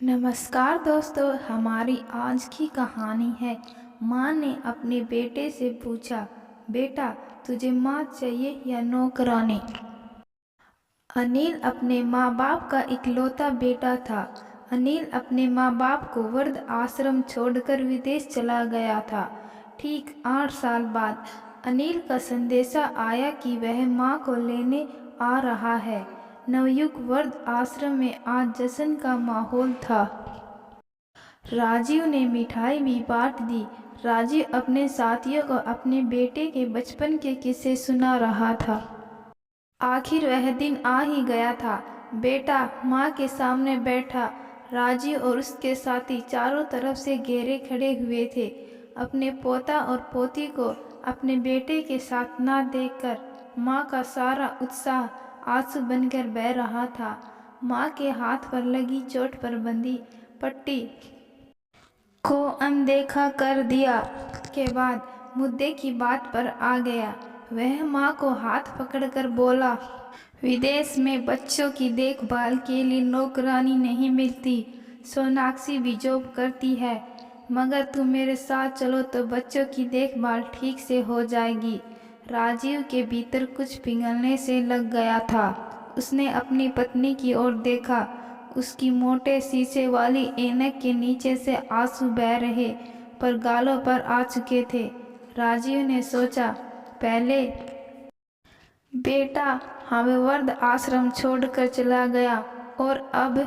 नमस्कार दोस्तों, हमारी आज की कहानी है। माँ ने अपने बेटे से पूछा, बेटा तुझे माँ चाहिए या नौकरानी। अनिल अपने माँ बाप का इकलौता बेटा था। अनिल अपने माँ बाप को वृद्ध आश्रम छोड़कर विदेश चला गया था। ठीक 8 साल बाद अनिल का संदेशा आया कि वह माँ को लेने आ रहा है। नवयुग वृद्ध आश्रम में आज जश्न का माहौल था। राजीव ने मिठाई भी बांट दी। राजीव अपने साथियों को अपने बेटे के बचपन के किस्से सुना रहा था। आखिर वह दिन आ ही गया था। बेटा माँ के सामने बैठा। राजीव और उसके साथी चारों तरफ से घेरे खड़े हुए थे। अपने पोता और पोती को अपने बेटे के साथ ना देखकर माँ का सारा उत्साह आंसू बनकर बह रहा था। माँ के हाथ पर लगी चोट पर बंधी पट्टी को अनदेखा कर दिया के बाद मुद्दे की बात पर आ गया। वह माँ को हाथ पकड़कर बोला, विदेश में बच्चों की देखभाल के लिए नौकरानी नहीं मिलती। सोनाक्षी भी जॉब करती है, मगर तुम मेरे साथ चलो तो बच्चों की देखभाल ठीक से हो जाएगी। राजीव के भीतर कुछ पिघलने से लग गया था। उसने अपनी पत्नी की ओर देखा। उसकी मोटे शीशे वाली ऐनक के नीचे से आंसू बह रहे पर गालों पर आ चुके थे। राजीव ने सोचा, पहले बेटा हमें वृद्ध आश्रम छोड़कर चला गया और अब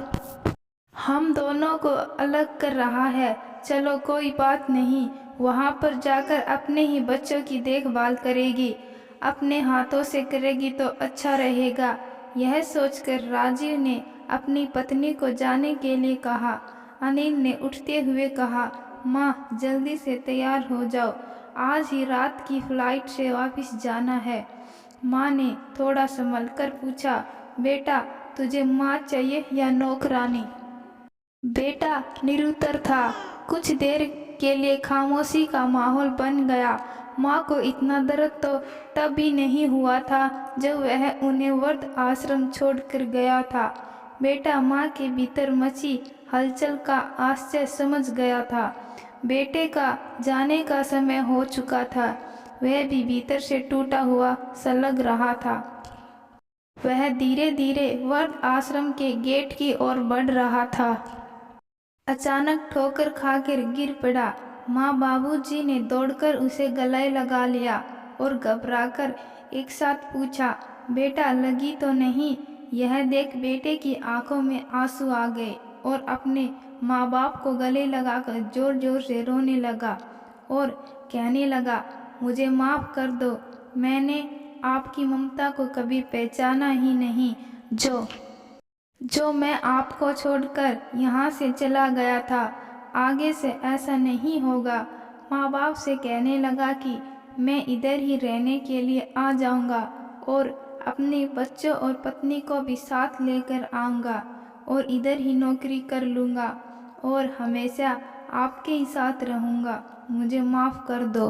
हम दोनों को अलग कर रहा है। चलो कोई बात नहीं, वहाँ पर जाकर अपने ही बच्चों की देखभाल करेगी। अपने हाथों से करेगी तो अच्छा रहेगा। यह सोचकर राजीव ने अपनी पत्नी को जाने के लिए कहा। अनिल ने उठते हुए कहा, माँ जल्दी से तैयार हो जाओ, आज ही रात की फ्लाइट से वापस जाना है। माँ ने थोड़ा संभल कर पूछा, बेटा तुझे माँ चाहिए या नौकरानी। बेटा निरुत्तर था। कुछ देर के लिए खामोशी का माहौल बन गया। माँ को इतना दर्द तो तब भी नहीं हुआ था जब वह उन्हें वृद्ध आश्रम छोड़कर गया था। बेटा माँ के भीतर मची हलचल का आश्चर्य समझ गया था। बेटे का जाने का समय हो चुका था। वह भी भीतर से टूटा हुआ सा लग रहा था। वह धीरे धीरे वृद्ध आश्रम के गेट की ओर बढ़ रहा था। अचानक ठोकर खाकर गिर पड़ा। माँ बाबूजी ने दौड़कर उसे गले लगा लिया और घबराकर एक साथ पूछा, बेटा लगी तो नहीं। यह देख बेटे की आंखों में आंसू आ गए और अपने माँ बाप को गले लगाकर जोर जोर से रोने लगा और कहने लगा, मुझे माफ़ कर दो, मैंने आपकी ममता को कभी पहचाना ही नहीं। जो मैं आपको छोड़कर यहाँ से चला गया था, आगे से ऐसा नहीं होगा। माँ बाप से कहने लगा कि मैं इधर ही रहने के लिए आ जाऊँगा और अपने बच्चों और पत्नी को भी साथ लेकर आऊँगा और इधर ही नौकरी कर लूँगा और हमेशा आपके ही साथ रहूँगा। मुझे माफ़ कर दो।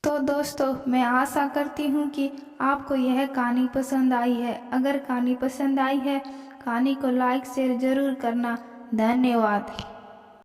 तो दोस्तों, मैं आशा करती हूँ कि आपको यह कहानी पसंद आई है। अगर कहानी पसंद आई है, कहानी को लाइक शेयर ज़रूर करना। धन्यवाद।